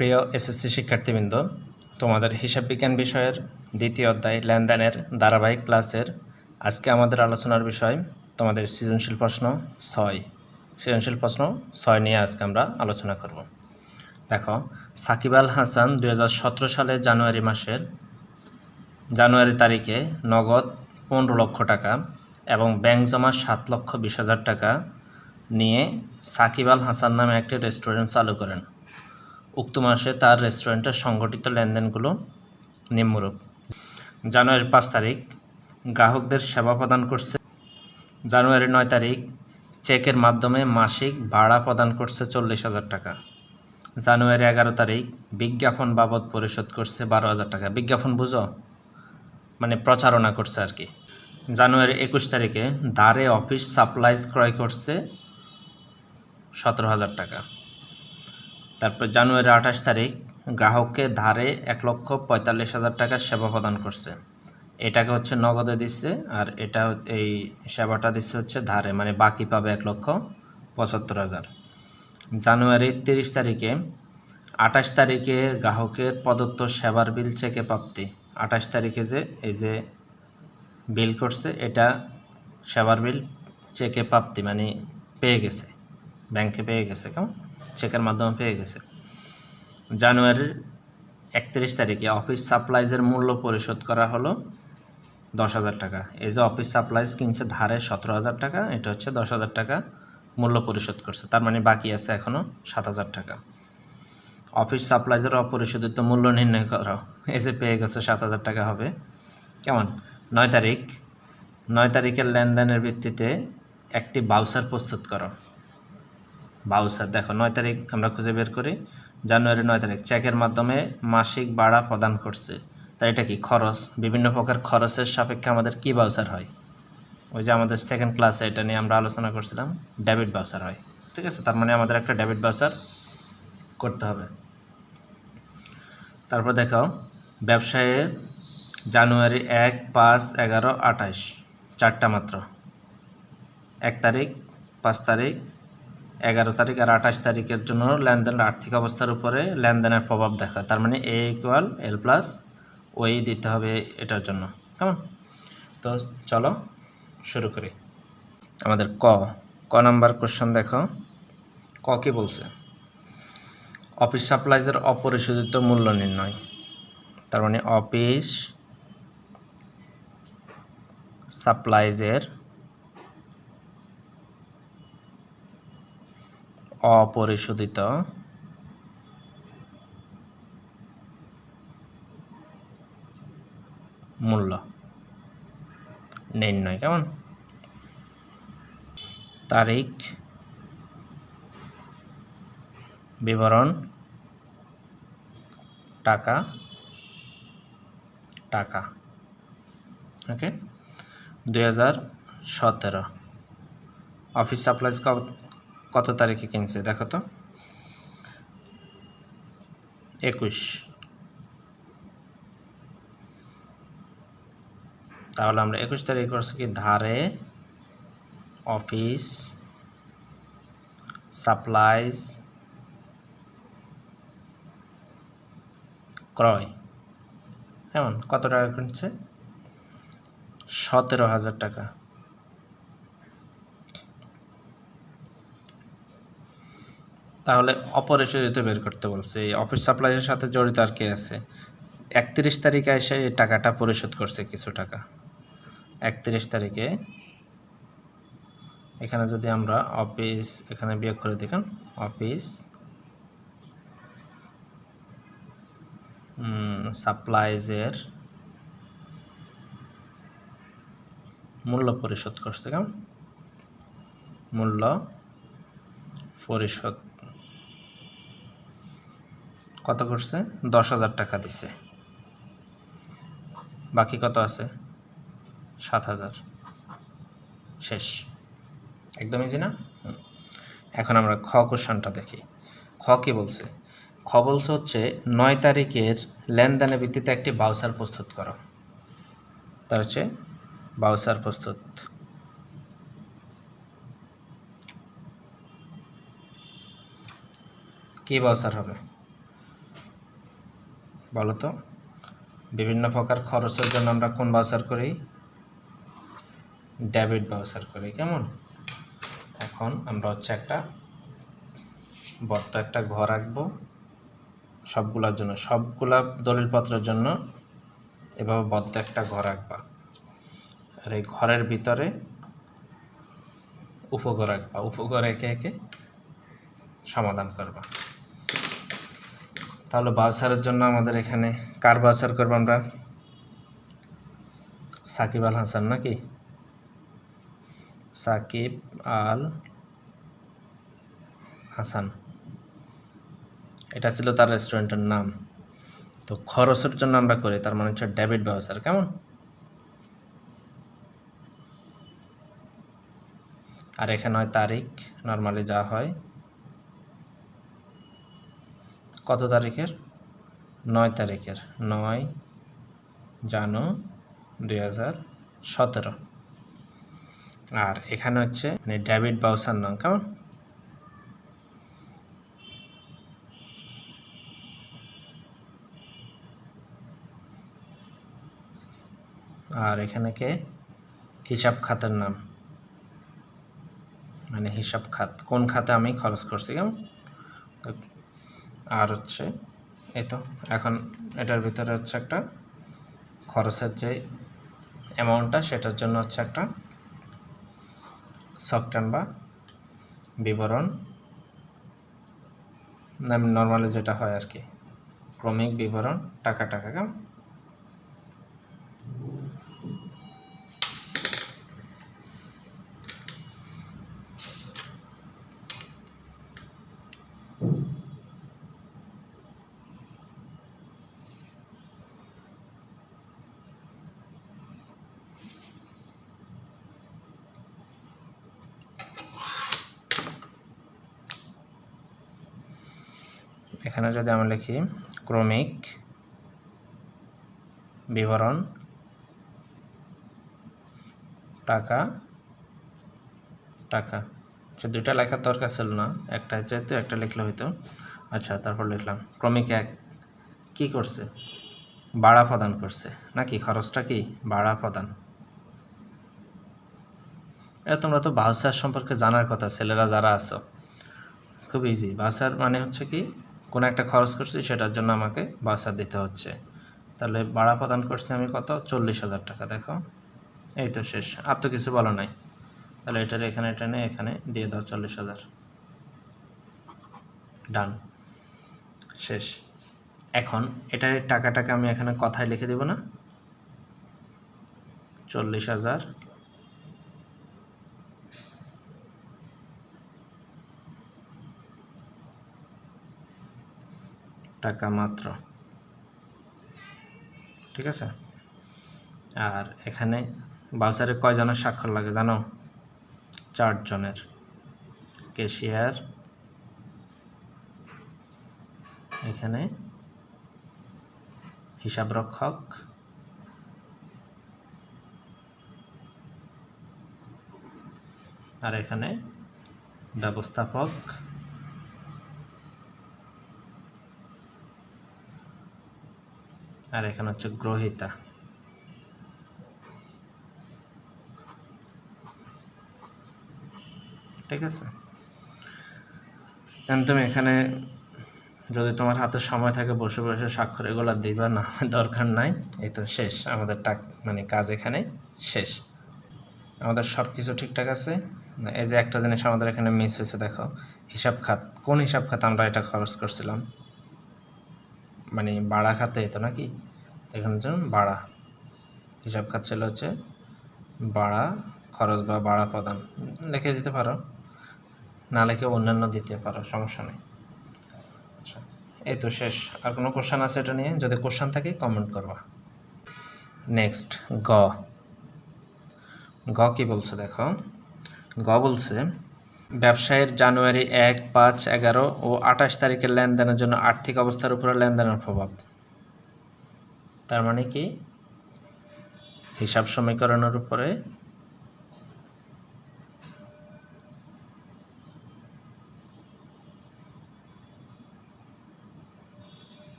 প্রিয় এসএসসি শিক্ষার্থীবৃন্দ, তোমাদের হিসাব বিজ্ঞান বিষয়ের দ্বিতীয় অধ্যায় লেনদেনের ধারাবাহিক ক্লাসের আজকে আমাদের আলোচনার বিষয় তোমাদের সৃজনশীল প্রশ্ন 6 নিয়ে আজকে আমরা আলোচনা করব। দেখো, সাকিব আল হাসান 2017 সালের জানুয়ারি তারিখে নগদ 15 লক্ষ টাকা এবং ব্যাংক জমা 7,20,000 টাকা নিয়ে সাকিব আল হাসান নামে একটি রেস্টুরেন্ট চালু করেন। উক্ত মাসে তার রেস্টুরেন্টের সংগঠিত লেনদেনগুলো নিম্নরূপ: জানুয়ারি 5 তারিখ গ্রাহকদের সেবা প্রদান করছে। জানুয়ারি 9 তারিখ চেকের মাধ্যমে মাসিক ভাড়া প্রদান করছে 40,000 টাকা। জানুয়ারি 11 তারিখ বিজ্ঞাপন বাবদ পরিশোধ করছে 12,000 টাকা। বিজ্ঞাপন বুঝো, মানে প্রচারণা করছে আর কি। জানুয়ারি 21 তারিখে ধারে অফিস সাপ্লাইজ ক্রয় করছে 17,000 টাকা। তারপর জানুয়ারি 28 তারিখ গ্রাহককে ধারে 1,45,000 টাকা সেবা প্রদান করছে। এটাকে হচ্ছে নগদে দিচ্ছে, আর এটা এই সেবাটা দিচ্ছে হচ্ছে ধারে, মানে বাকি পাবে 1,75,000। জানুয়ারি 30 তারিখে 28 তারিখে গ্রাহকের প্রদত্ত সেবার বিল চেকে প্রাপ্তি। 28 তারিখে এই যে বিল করছে, এটা সেবার বিল চেকে প্রাপ্তি, মানে পেয়ে গেছে, ব্যাংকে পেয়ে গেছে, কেমন চেকের মাধ্যমে পেয়ে গেছে। জানুয়ারির 31 তারিখে অফিস সাপ্লাইজের মূল্য পরিশোধ করা হলো 10,000 টাকা। এই যে অফিস সাপ্লাইজ কিনছে ধারে 17,000 টাকা, এটা হচ্ছে 10,000 টাকা মূল্য পরিশোধ করছে, তার মানে বাকি আছে এখনও 7,000 টাকা। অফিস সাপ্লাইজের অপরিশোধিত মূল্য নির্ণয় করো। এই যে পেয়ে গেছে 7,000 টাকা হবে, কেমন। 9 তারিখের লেনদেনের ভিত্তিতে একটি বাউচার প্রস্তুত করো। বাউচার দেখো, 9 তারিখ আমরা খুঁজে বের করি। জানুয়ারি 9 তারিখ চেকের মাধ্যমে মাসিক ভাড়া প্রদান করছে। তাই এটা কি খরচ? বিভিন্ন প্রকার খরচের সাপেক্ষে আমাদের কি বাউচার হয়? ওই যে আমাদের সেকেন্ড ক্লাসে এটা নিয়ে আমরা আলোচনা করছিলাম, ডেবিট বাউচার হয়। ঠিক আছে, তার মানে আমাদের একটা ডেবিট বাউচার করতে হবে। তারপর দেখো, ব্যবসায়ে জানুয়ারি 1, 5, 11, 28 চারটা মাত্র। 1 তারিখ, 5 তারিখ, 11 তারিখ আর 28 তারিখের জন্য লেনদেনের আর্থিক অবস্থার উপরে লেনদেনের প্রভাব দেখা। তার মানে A=L+OI দিতে হবে এটার জন্য, কেমন। তো চলো শুরু করি। আমাদের ক নাম্বার কোশ্চেন দেখো। ক কি বলছে? অফিস সাপ্লাইজের অপরিশোধিত মূল্য নির্ণয়। তার মানে অফিস সাপ্লাইজের অপরিশোধিত মূল্য নির্ণয়, কেমন। তারিখ, বিবরণ, টাকা ওকে। 2017 অফিস সাপ্লাইজ কত তারিখে কিনছে দেখো তো? 21। তাহলে আমরা 21 তারিখ করছি কি ধারে অফিস সাপ্লাইজ ক্রয়, কেমন, কত টাকা কিনছে? 17,000 টাকা। তাহলে অপরিশোধিত বের করতে বলছে। এই অফিস সাপ্লাইয়ের সাথে জড়িত আর কে আছে? 31 তারিখে এসে এই টাকাটা পরিশোধ করছে, কিছু টাকা। 31 তারিখে এখানে যদি আমরা অফিস এখানে বিয়োগ করে দেখুন, অফিস সাপ্লাইজের মূল্য পরিশোধ করছে, কেমন, মূল্য পরিশোধ কত করছে? 10,000 টাকা দিছে, বাকি কত আছে? 7,000। শেষ, একদম ইজি না? এখন আমরা খ কোশ্চেনটা দেখি। খ কি বলছে? খ বলছে হচ্ছে 9 তারিখের লেনদেনের ভিত্তিতে একটি বাউচার প্রস্তুত করো। তার হচ্ছে বাউচার প্রস্তুত। কি বাউচার হবে? বলো তো? বিভিন্ন প্রকার খরচের জন্য আমরা কোন বাউচার করি? ডেবিট বাউচার করি। কেমন? এখন আমরা হচ্ছে একটা বড় একটা ঘর আঁকবো সবগুলোর জন্য, সবগুলা দলিলপত্রের জন্য এভাবে বদ্ধ একটা ঘর আঁকবা। আর এই ঘরের ভিতরে উপঘর আঁকবা, উপঘর একে একে সমাধান করবা। তাহলে বাউচারের জন্য আমাদের এখানে কার বাউচার করবো আমরা? সাকিব আল হাসান নাকি? সাকিব আল হাসান, এটা ছিল তার রেস্টুরেন্টের নাম। তো খরচের জন্য আমরা করি, তার মানে হচ্ছে ডেবিট বাউচার। কেমন? আর এখানে হয় তারিখ, নর্মালি যা হয় কত তারিখের? 9 তারিখের, 9 জানুয়ারি 2017। আর এখানে হচ্ছে মানে ডেবিট বাউচার নাম। কেমন? আর এখানে কে? হিসাব খাতের নাম, মানে হিসাব খাত, কোন খাতে আমি খরচ করছি। কেমন? আর হচ্ছে এই তো এখন এটার ভিতরে হচ্ছে একটা খরচের যে অ্যামাউন্টটা, সেটার জন্য হচ্ছে একটা সফটওয়্যার বা বিবরণ, নর্মালি যেটা হয় আর কি, ক্রমিক বিবরণ টাকা। কেমন? এখানে যদি আমরা লিখি ক্রমিক বিবরণ টাকা, দুইটা লেখার দরকার ছিল না, একটা যেহেতু একটা লিখলে হইতো। আচ্ছা, তারপর লিখলাম ক্রমিক 1 কি করছে? ভাড়া প্রদান করছে নাকি? খরচটা কি? ভাড়া প্রদান। এটা তোমরা তো বাউচার সম্পর্কে জানার কথা, ছেলেরা যারা আছো, খুব ইজি। বাউচার মানে হচ্ছে কি, কোনো একটা খরচ করছি সেটার জন্য আমাকে বাউচার দিতে হচ্ছে। তাহলে ভাড়া প্রদান করছি আমি কত? 40,000 টাকা। দেখো, এই তো শেষ, আর তো কিছু বলা নাই। তাহলে এটার এখানে টেনে এখানে দিয়ে দাও 40,000। ডান, শেষ। এখন এটার টাকাটাকে আমি এখানে কথায় লিখে দেব না? 40,000 টাকা মাত্র। ঠিক আছে? আর এখানে বাজারে কয়জনের স্বাক্ষর লাগে জানো? 4 জনের। ক্যাশিয়ার, এখানে হিসাবরক্ষক, আর এখানে ব্যবস্থাপক, আর এখানে হচ্ছে গ্রহীতা। ঠিক আছে? তুমি এখানে যদি তোমার হাতে সময় থাকে বসে বসে স্বাক্ষর এগুলো দিবা না, দরকার নাই। এই তো শেষ আমাদের মানে কাজ এখানে শেষ। আমাদের সব কিছু ঠিকঠাক আছে। এই যে একটা জিনিস আমাদের এখানে মিস হয়েছে, দেখো, হিসাব খাত। কোন হিসাব খাত আমরা এটা খরচ করছিলাম? মানে ভাড়া খাতে তো নাকি? এখানে যেমন ভাড়া হিসাব খাত ছিল হচ্ছে ভাড়া খরচ বা ভাড়া প্রদান, লিখে দিতে পারো, না লিখে অন্যান্য দিতে পারো, সমস্যা নেই। আচ্ছা, এই তো শেষ। আর কোনো কোশ্চেন আছে এটা নিয়ে? যদি কোশ্চেন থাকে কমেন্ট করবা। নেক্সট গ কি বলছে দেখো। গ বলছে ব্যবসায়ের জানুয়ারি 1, 5, 11 ও 28 তারিখের লেনদেনের জন্য আর্থিক অবস্থার উপরে লেনদেনের প্রভাব। তার মানে কি, হিসাব সমীকরণের উপরে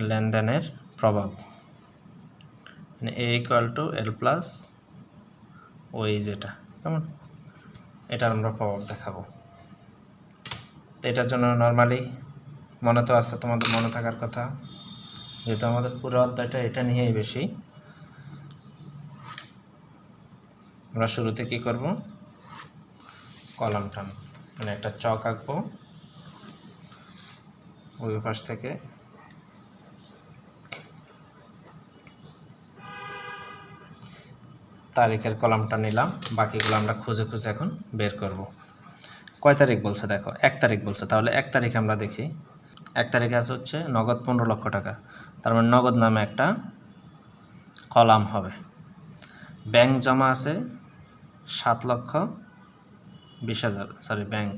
লেনদেনের প্রভাব, মানে এ ইকুয়াল টু এল প্লাস ওই যেটা, কেমন, এটার আমরা প্রভাব দেখাবো। তো এটার জন্য নর্মালি মনে তো আছে, তোমাদের মনে থাকার কথা, যেহেতু আমাদের পুরো অধ্যায়টা এটা নিয়েই বেশি। আমরা শুরুতে কী করব, কলাম টান, মানে একটা চক আঁকবো, ওই পাশ থেকে তারিখের কলামটা নিলাম, বাকিগুলো আমরা খুঁজে খুঁজে এখন বের করব। কয় তারিখ বলছে দেখো, 1 তারিখ বলছে, তাহলে 1 তারিখ আমরা দেখি। 1 তারিখে আছে হচ্ছে নগদ 15 লক্ষ টাকা, তার মানে নগদ নামে একটা কলাম হবে। ব্যাংক জমা আছে 7,20,000, সরি ব্যাংক,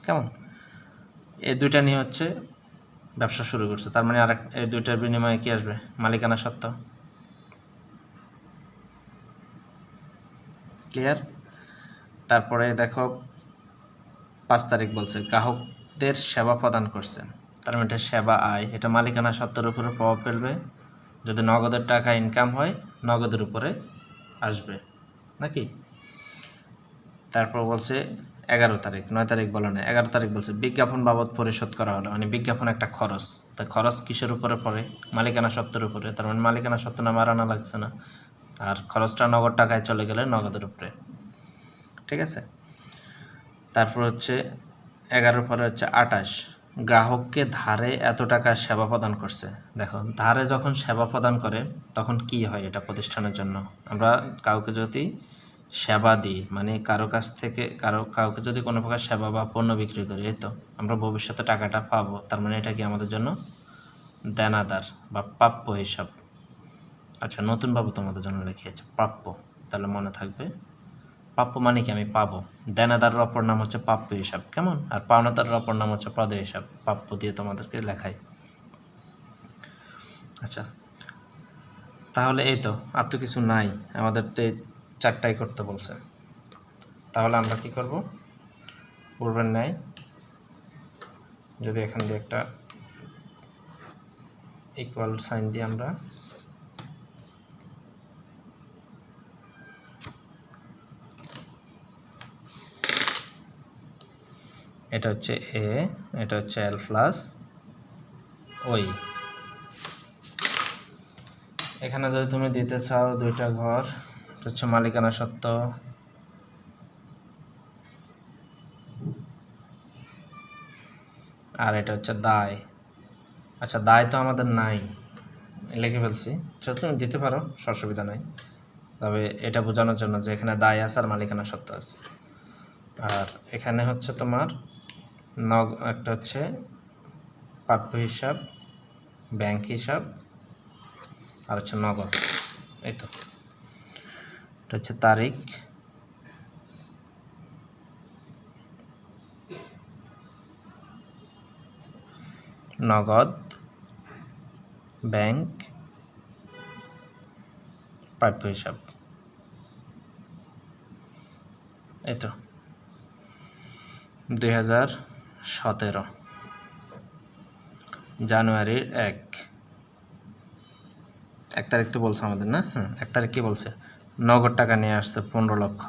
কেমন, এই দুইটা নিয়ে হচ্ছে ব্যবসা শুরু করছে, তার মানে এই দুইটার বিনিময়ে কি আসবে, মালিকানা সত্ত্ব। ক্লিয়ার? তারপরে দেখো 5 তারিখ বলছে গ্রাহকদের সেবা প্রদান করছে, তার মানে এটা সেবা আয়, এটা মালিকানা সত্ত্বের উপরে প্রভাব ফেলবে। যদি নগদের টাকা ইনকাম হয়, নগদের উপরে আসবে নাকি। তারপর বলছে 11 তারিখ, 9 তারিখ বলে না, 11 তারিখ বলছে বিজ্ঞাপন বাবদ পরিশোধ করা হলো, মানে বিজ্ঞাপন একটা খরচ, তা খরচ কিসের উপরে পড়ে, মালিকানা সত্ত্বের উপরে, তার মানে মালিকানা সত্ত্ব নামে আর আনা লাগছে না, আর খরচটা নগদ টাকায় চলে গেলে নগদের উপরে, ঠিক আছে। তারপর হচ্ছে 11 পরে হচ্ছে 28, গ্রাহককে ধারে এত টাকা সেবা প্রদান করছে। দেখো ধারে যখন সেবা প্রদান করে তখন কি হয়, এটা প্রতিষ্ঠানের জন্য, আমরা কাউকে যদি সেবা দিই, মানে কারো কাছ থেকে কাউকে যদি কোনো প্রকার সেবা বা পণ্য বিক্রি করি, এই তো আমরা ভবিষ্যতে টাকাটা পাবো, তার মানে এটা কি আমাদের জন্য দেনাদার বা প্রাপ্য হিসাব। আচ্ছা নতুনভাবে তোমাদের জন্য লিখিয়েছে প্রাপ্য, তাহলে মনে থাকবে প্রাপ্য মানে কি, আমি পাবো। দেনাদারের অপর নাম হচ্ছে প্রাপ্য হিসাব, কেমন, আর পাওনাদারের অপর নাম হচ্ছে প্রদেয় হিসাব, প্রাপ্য দিয়ে তোমাদেরকে লেখাই। আচ্ছা তাহলে এই তো, আর তো কিছু নাই, আমাদের তো এই 4টাই করতে বলছে। তাহলে আমরা কি করব, পূর্বের ন্যায় যদি এখান দিয়ে একটা ইকুয়াল সাইন দিয়ে আমরা এটা হচ্ছে এ, এটা হচ্ছে এল প্লাস ওই। এখানে যদি তুমি দিতে চাও দুইটা ঘর, এটা হচ্ছে মালিকানা সত্ত্ব, আর এটা হচ্ছে দায়। আচ্ছা দায় তো আমাদের নাই, লিখে ফেলছি, সেটা তুমি দিতে পারো, অসুবিধা নাই, তবে এটা বোঝানোর জন্য যে এখানে দায় আছে আর মালিকানা সত্ত্ব আছে। আর এখানে হচ্ছে তোমার একটা হচ্ছে প্রাপ্য হিসাব, ব্যাংক হিসাব, আর হচ্ছে নগদ, এই তো। এটা হচ্ছে তারিখ, নগদ, ব্যাংক, প্রাপ্য হিসাব, এই তো। 2017 জানুয়ারির 1 তারিখ তো বলছে আমাদের না, হ্যাঁ 1 তারিখ কি বলছে, নগদ টাকা নিয়ে আসছে 15 লক্ষ,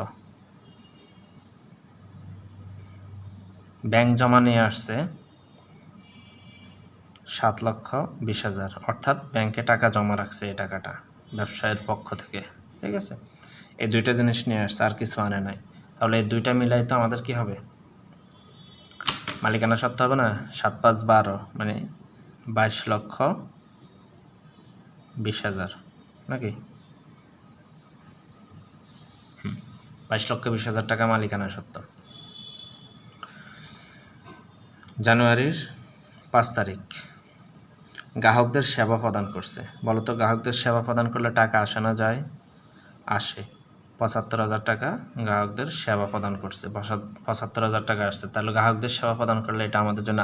ব্যাংক জমা নিয়ে আসছে 7,20,000, অর্থাৎ ব্যাংকে টাকা জমা রাখছে, এই টাকাটা ব্যবসায়ের পক্ষ থেকে, ঠিক আছে। এই দুইটা জিনিস নিয়ে আসছে, আর কিছু আনে নাই, তাহলে এই দুইটা মিলাই তো আমাদের কি হবে, মালিকানা সত্ত্ব হবে না, 7 5 12, মানে 22,20,000 নাকি, 22,20,000 টাকা মালিকানা সত্ত্ব। জানুয়ারির 5 তারিখ গ্রাহকদের সেবা প্রদান করছে, বলতো গ্রাহকদের সেবা প্রদান করলে টাকা আসে না যায়, আসে, 75,000 টাকা গ্রাহকদের সেবা প্রদান করছে, 75,000 টাকা আসছে, তাহলে গ্রাহকদের সেবা প্রদান করলে এটা আমাদের জন্য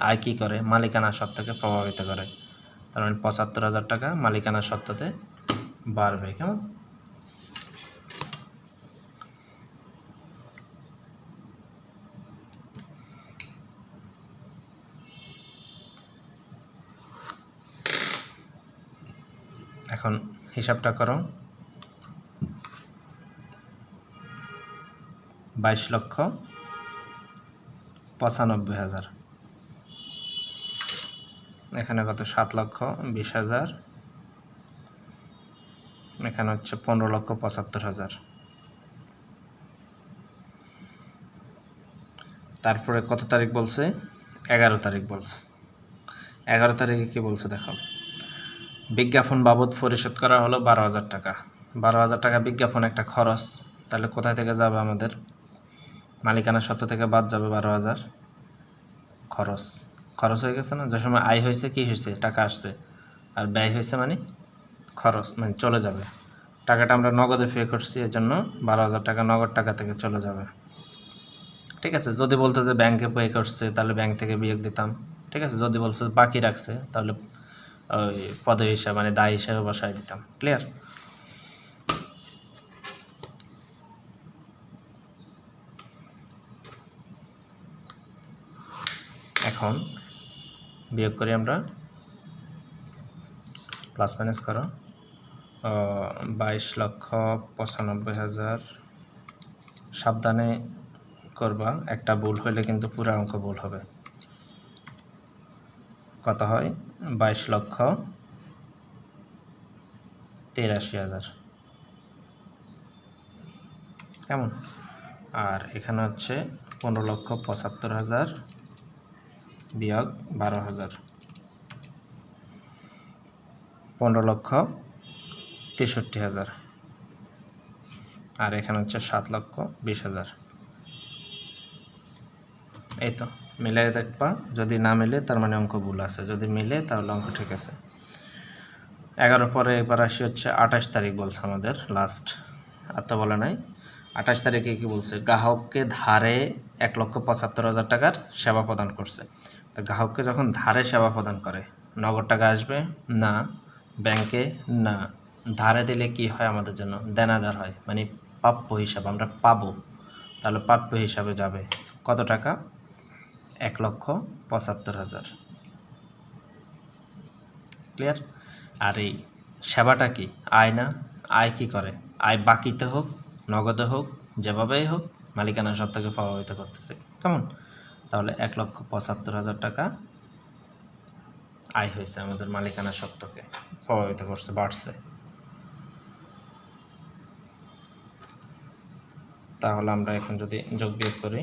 আয় কী করে, মালিকানা সত্ত্বকে প্রভাবিত করে, তার মানে 75,000 টাকা মালিকানা সত্ত্বতে বাড়বে, কেমন। এখন হিসাবটা করো, 22,95,000। এখানে কত 7,20,000, এখানে হচ্ছে 15,75,000। তারপরে কত তারিখ বলছে? 11 তারিখ বলছে। 11 তারিখে কী বলছে দেখো, বিজ্ঞাপন বাবদ পরিশোধ করা হলো 12,000 টাকা। 12,000 টাকা বিজ্ঞাপন একটা খরচ, তাহলে কোথায় থেকে যাবে? আমাদের মালিকানা সত্ত্ব থেকে বাদ যাবে 12,000। খরচ হয়ে গেছে না? যে সময় আয় হয়েছে কি হয়েছে? টাকা আসছে, আর ব্যয় হয়েছে মানে খরচ, মানে চলে যাবে। টাকাটা আমরা নগদে পে করছি, এর জন্য 12,000 টাকা নগদ টাকা থেকে চলে যাবে। ঠিক আছে, যদি বলতো যে ব্যাংকে পে করছে তাহলে ব্যাংক থেকে বিয়োগ দিতাম। ঠিক আছে, যদি বলছে বাকি রাখছে তাহলে ওই পদে হিসাবে মানে দায় হিসাবে বসায় দিতাম। ক্লিয়ার? এখন বিয়োগ করি আমরা, প্লাস মাইনাস করো, 22,95,000। সাবধানে করবা, একটা ভুল হইলে কিন্তু পুরো অঙ্ক ভুল হবে। কত হয়? 22,83,000। কেমন? আর এখানে হচ্ছে 15,75,000 বিয়োগ 12,000, 15,63,000। আর এখানে হচ্ছে 7,20,000। এই তো মিলাই দেখবা, যদি না মিলে তার মানে অঙ্ক ভুল আছে, যদি মিলে তাহলে অঙ্ক ঠিক আছে। 11 পরে এবার আসি হচ্ছে 28 তারিখ বলছে আমাদের লাস্ট, আর তো বলে নাই। 28 তারিখে কী বলছে? গ্রাহককে ধারে 1,75,000 টাকার সেবা প্রদান করছে। তো গ্রাহককে যখন ধারে সেবা প্রদান করে, নগদ টাকা আসবে না, ব্যাংকে না, ধারে দিলে কি হয়? আমাদের জন্য দেনাদার হয়, মানে প্রাপ্য হিসাবে আমরা পাবো, তাহলে প্রাপ্য হিসাবে যাবে কত টাকা? 1,75,000। ক্লিয়ার? আর এই সেবাটা কি? আয় না? আয় কি করে? আয় বাকিতে হোক, নগদে হোক, যেভাবেই হোক মালিকানা সত্ত্বকে প্রভাবিত করতেছে। কেমন? তাহলে 1,75,000 টাকা আয় হয়েছে, আমাদের মালিকানা সত্ত্বকে প্রভাবিত করছে, বাড়ছে। তাহলে আমরা এখন যদি যোগ বিয়োগ করি,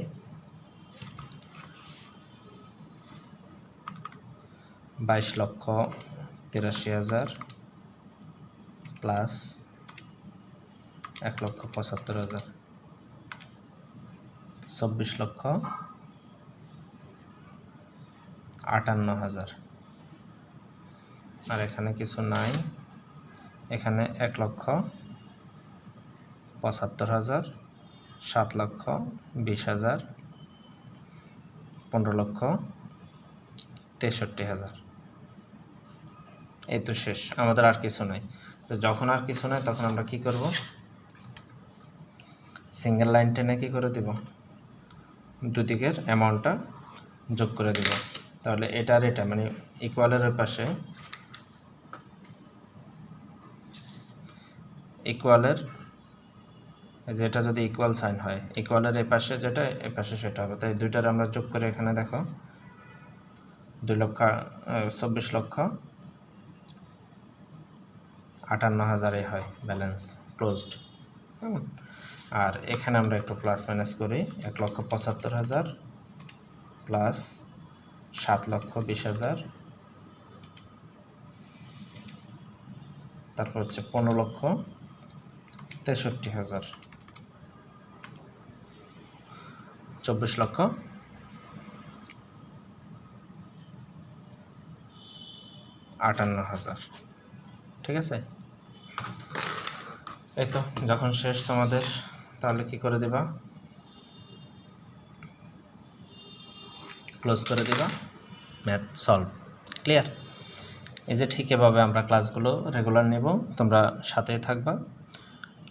22,83,000 প্লাস 1,75,000, 24,58,000। আর এখানে কিছু নাই, এখানে 1,75,000, 7,20,000, 15,63,000। এই তো শেষ, আমাদের আর কিছু নাই। তো যখন আর কিছু নাই তখন আমরা কি করব? সিঙ্গেল লাইন টেনে কী করে দেব? দুদিকের অ্যামাউন্টটা যোগ করে দেব। তাহলে এটা আর এটা মানে ইকুয়ালের পাশে, ইকুয়ালের যেটা যদি ইকুয়াল সাইন হয়, ইকুয়ালের এই পাশে যেটা, এ পাশে সেটা হবে। তাই দুইটার আমরা যোগ করে এখানে দেখো 2,24,58,000 হয় ব্যালেন্স ক্লোজড। আর এখানে আমরা একটু প্লাস মাইনাস করি, 1,75,000 প্লাস 7,20,000, তারপর হচ্ছে 15,63,000, 24,58,000। ঠিক আছে? এই তো যখন শেষ তোমাদের, তাহলে কি করে দিবা? ক্লোজ করে দিবা, ম্যাথ সলভ। ক্লিয়ার? এই যে ঠিক এভাবে আমরা ক্লাসগুলো রেগুলার নেব, তোমরা সাথেই থাকবা।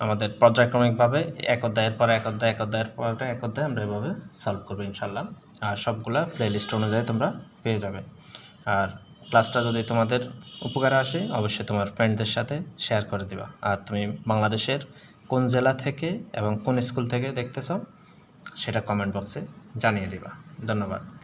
আমাদের পর্যায়ক্রমিকভাবে এক অধ্যায়ের পর এক অধ্যায়, এক অধ্যায়ের পর এক অধ্যায় আমরা এভাবে সলভ করবো ইনশাল্লাহ। আর সবগুলা প্লেলিস্ট অনুযায়ী তোমরা পেয়ে যাবে। আর ক্লাসটা যদি তোমাদের উপকারে আসে অবশ্যই তোমার ফ্রেন্ডদের সাথে শেয়ার করে দিবা। আর তুমি বাংলাদেশের কোন জেলা থেকে এবং কোন স্কুল থেকে দেখতেছো সেটা কমেন্ট বক্সে জানিয়ে দিবা। ধন্যবাদ।